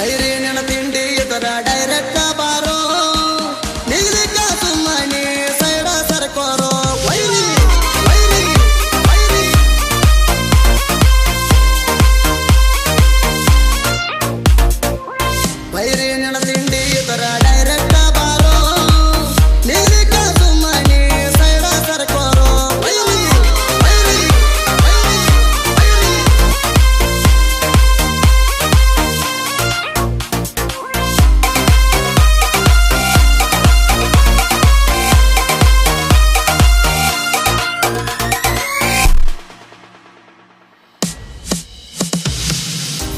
ವೈರಿ ನಿನ್ನ ತಿಂಡಿ ಇದರ ಡೈರೆಕ್ಟ್ ಬಾರೋ ನಿಗಲಿಕ್ಕ ಸುಮ್ಮನೆ ಸೈಡ ಸರ್ಕೋರೋ ವೈರಿ ವೈರಿ ವೈರಿ ವೈರಿ ನಿನ್ನ ತಿಂಡಿ ಇದರ ಡೈರೆಕ್ಟ್ ಬಾರೋ ನಿಗಲಿಕ್ಕ ಸುಮ್ಮನೆ ಸೈಡ ಸರ್ಕೋರೋ ವೈರಿ ವೈರಿ ವೈರಿ ವೈರಿ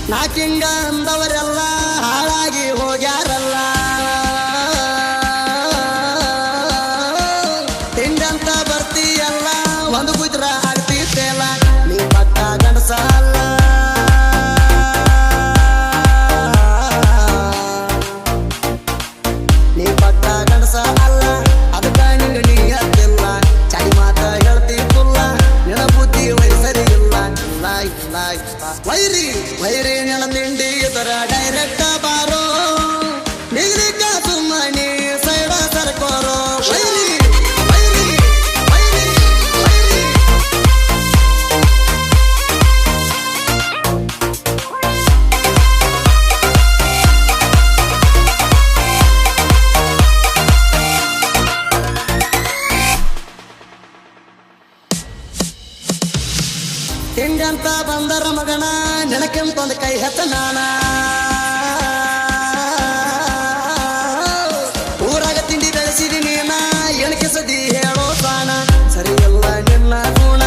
ನಾಕಿಂಗ ಅಂದವರೆಲ್ಲ ಹಾಳಾಗಿ ಹೋಗ್ಯಾರಲ್ಲ ತಿಂಡಂತ ಬರ್ತೀಯಲ್ಲ ಒಂದು ಗುಜ್ರ ಆಗ್ತಿತ್ತೇಲ ನೀ ಪಕ್ಕ ಗಣಸ ಅಲ್ಲ ನೀ ಪಕ್ಕ ಗಣಸ ಅಲ್ಲ ಅದಕ್ಕ ನಿಂಗ ನೀ ಹತ್ತಿಲ್ಲ ಚಾಡಿ ಮಾತ ಹೇಳ್ತಿಲ್ಲ ನಿನ್ನ ಬುದ್ಧಿ ವಯಸ್ಸರಿ ಇಲ್ಲ ಇಲ್ಲ ಇಲ್ಲ ವೈರಿ ವೈರಿ ನಿನ್ನ ತಿಂಡಿ ಇದರ ಡೈರೆಕ್ಟ್ ಬಾರೋ ನಿಗಲಿಕ್ಕ ಸುಮ್ಮನೆ ಸೈಡ ಸರ್ಕೋರೋ ವೈರಿ ವೈರಿ ವೈರಿ ವೈರಿ ತಿಂಡಂತ ಬಂದರ ಮಗನ ನೆನಕೆಂತೊಂದು ಕೈ ಹೆತ್ತ ನಾನ ಊರಾಗ ತಿಂಡಿ ಬೆಳೆಸಿದಿ ನೀನ ಎಣಕೆ ಸದಿ ಹೇಳೋ ತಾನ ಸರಿಯಲ್ಲ ನಿನ್ನ ಗುಣ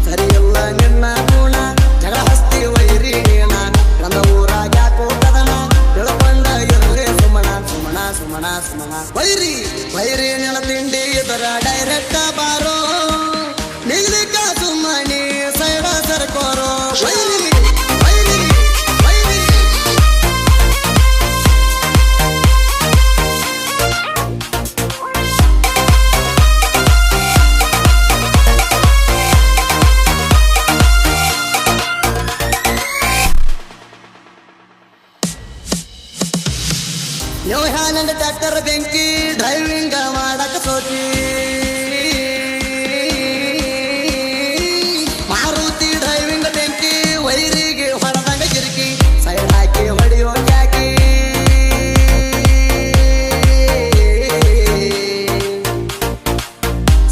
ಸರಿಯಲ್ಲ ನಿನ್ನ ಗುಣ ಜಗಳ ಹಸ್ತಿ ವೈರಿ ನೀನ ನನ್ನ ಊರಾಗ ಯಾಕೋ ಕದನ ತಿಳ್ಕೊಂಡ ಇರಲೇ ಸುಮಣ ಸುಮಣ ಸುಮಣ ಸುಮಣ ವೈರಿ ವೈರಿ ನಿನ್ನ ತಿಂಡಿ ಇದರ ಡೈರೆಕ್ಟ್ ಬಾರೋ ನಿಗಲಿಕ್ಕ ಸುಮ್ಮನೆ ಸೈಡ ಸರ್ಕೋರೋ ವೈರಿ ವೈರಿ ವೈರಿ ನೀವು ಹ್ಯಾನಂದ ಟ್ರ್ಯಾಕ್ಟರ್ ಬೆಂಕಿ ಡ್ರೈವಿಂಗ್ ಮಾಡಕ ಸೋತಿ ಮಾರುತಿ ಡ್ರೈವಿಂಗ್ ಬೆಂಕಿ ವೈರಿಗೆ ಹೊಡೆದಂಗ ಗಿರ್ಕಿ ಸೈಡ್ ಹಾಕಿ ಹೊಡಿಯೋ ಕ್ಯಾಕಿ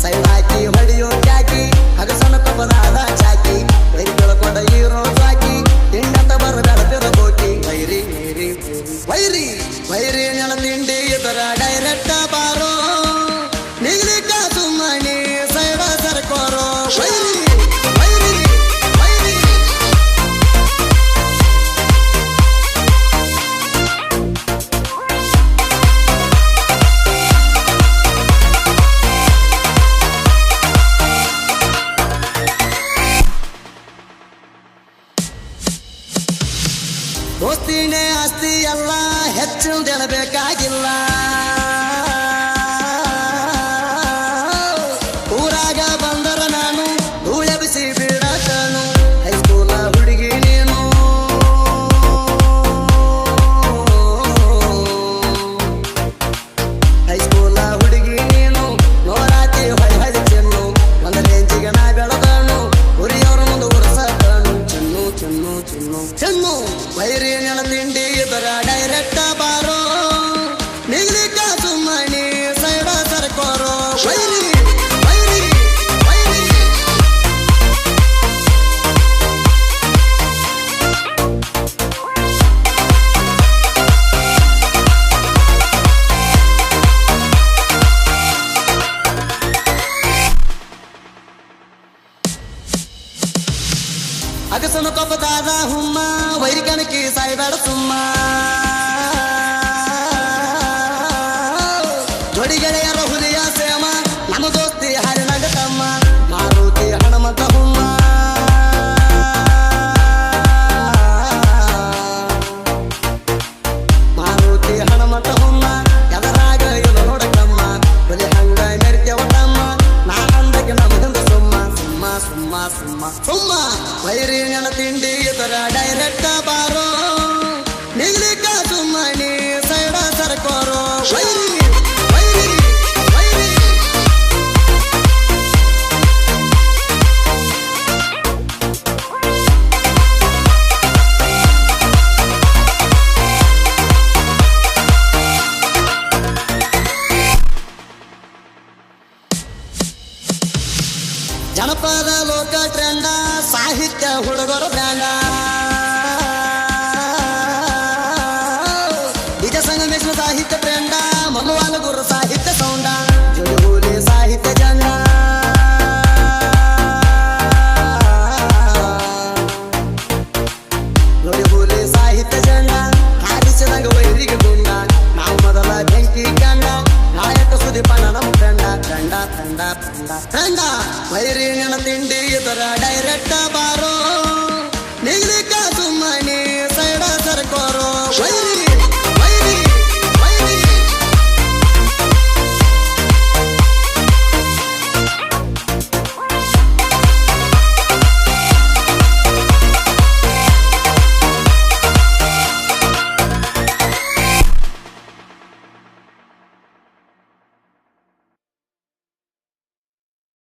ಸೈಡ್ ಹಾಕಿ ಹೊಡಿಯೋ ಕ್ಯಾಕಿ ಹಗಸನ ಕಬ್ಬದಾದ ಚಾಕಿ ವೈರಿ ಬೆಳಕೊಂಡ ಹೀರೋ ಸಾಕಿ ತಿಂಡಂತ ಬರಬೇಡ ಗೋಕಿ ವೈರಿ ವೈರಿ ವೈರಿ ವೈರಿ ನಿನ್ನ ತಿಂಡಿ ಇದರ ಡೈರೆಕ್ಟ್ ಬಾರೋ ನಿಗಲಿಕ್ಕ ಸುಮ್ಮನೆ ಸೈಡ ಸರ್ಕೋರೋ ವೈರಿ ವೈರಿ ವೈರಿ ದೋಸ್ತಿನೇ ಆಸ್ತಿ ಎಲ್ಲ ಹೆಚ್ಚು ಬೇಕಾಗಿಲ್ಲ ಊರಾಗ ಬಂದರ ನಾನು ಧೂಳೆ ಬಿಸಿ ಬಿಡಕನು ಹೈಸ್ಕೂಲ ಹುಡುಗಿ ನೀನು ಹೈಸ್ಕೂಲ ಹುಡುಗಿ ನೀನು ನೋರಾತಿ ಹೊಳಿ ಚೆನ್ನು ಒಂದು ರೇಂಜಿಗೆ ನಾ ಬೆಳೆದನು ಉರಿಯವ್ರ ಮುಂದೆ ಉರ್ಸಕನು ಚೆನ್ನು ಚೆನ್ನು ಚೆನ್ನು ಚೆನ್ನು ವೈರಿ ನಿನ್ನ ತಿಂಡಿ ಇದರ ಡೈರೆಕ್ಟ್ ಬಾರೋ ನಿಗಲಿಕ್ಕ ಸುಮ್ಮನೆ ಸೈಡ ಸರ್ಕೋರೋ ವೈರಿ ವೈರಿ ವೈರಿ ಅಗಸನ ಕೊಪ್ಪದಾದ ಹುಮ್ಮ ವೈರಿ ಕಣಕಿ ಸಾಯ್ಬೇಡ ಸುಮ್ಮ ಜೋಡಿ ಗೆಳೆಯರ ಹುಲಿಯ ಸೇಮ ನಮ್ಮ ದೋಸ್ತಿ ಹರಿನಗ ತಮ್ಮ ಮಾರುತಿ ಹನುಮಂತ ಹುಮ್ಮ ಮಾರುತಿ ಹನುಮಂತ ಹುಮ್ಮ ಎದರಾಗ ಇದು ನೋಡಕಮ್ಮ ಹುಲಿ ಹಂಗ ಮೆರಿತೇವ ತಮ್ಮ ನಾ ಅಂದಕ್ಕೆ ನಮ್ದಿಂದ ಸುಮ್ಮ ಸುಮ್ಮ ಸುಮ್ಮ ಸುಮ್ಮ ವೈರಿ ನೆನ ತಿಂಡಿ ಇದರ ಡೈರೆಕ್ಟ್ ಬಾರೋ ನಿಗ್ಲಿಕ್ಕ ಸುಮ್ಮನೆ ಸೈಡ ಸರ್ಕೋರೋ ವೈರಿ ಜನಪದ ಲೋಕ ಟ್ರೆಂಡ ಸಾಹಿತ್ಯ ಹುಡುಗರ ಬ್ರ್ಯಾಂಡ ನಿಜ ಸಂಗಮೇಶ್ವರ ಸಾಹಿತ್ಯ ಟ್ರೆಂಡ ಮಗುವಾಲ ಗುರು ಸಾಹಿತ್ಯ ಸೌಂಡ ಜುಡುಗೂಲಿ ಸಾಹಿತ್ಯ ಜಂಡ ಜುಡುಗೂಲಿ ಸಾಹಿತ್ಯ ಜಂಡ ಹಾರಿಸಿದಾಗ ವೈರಿಗೆ ಗುಂಡ ನಾವು ಮೊದಲ ಬೆಂಕಿ ಕಂಡ ನಾಯಕ ಸುದೀಪಣ್ಣ ನಮ್ಮ ಫ್ರೆಂಡ ವೈರಿ ನೆನ ತಿಂಡಿ ಇದರ ಡೈರೆಕ್ಟ್ ಬಾರೋ ನಿಗ್ಲಿಕ್ಕ ಸುಮ್ಮನೆ ಸೈಡ ಸರ್ಕೋರೋ ವೈರಿ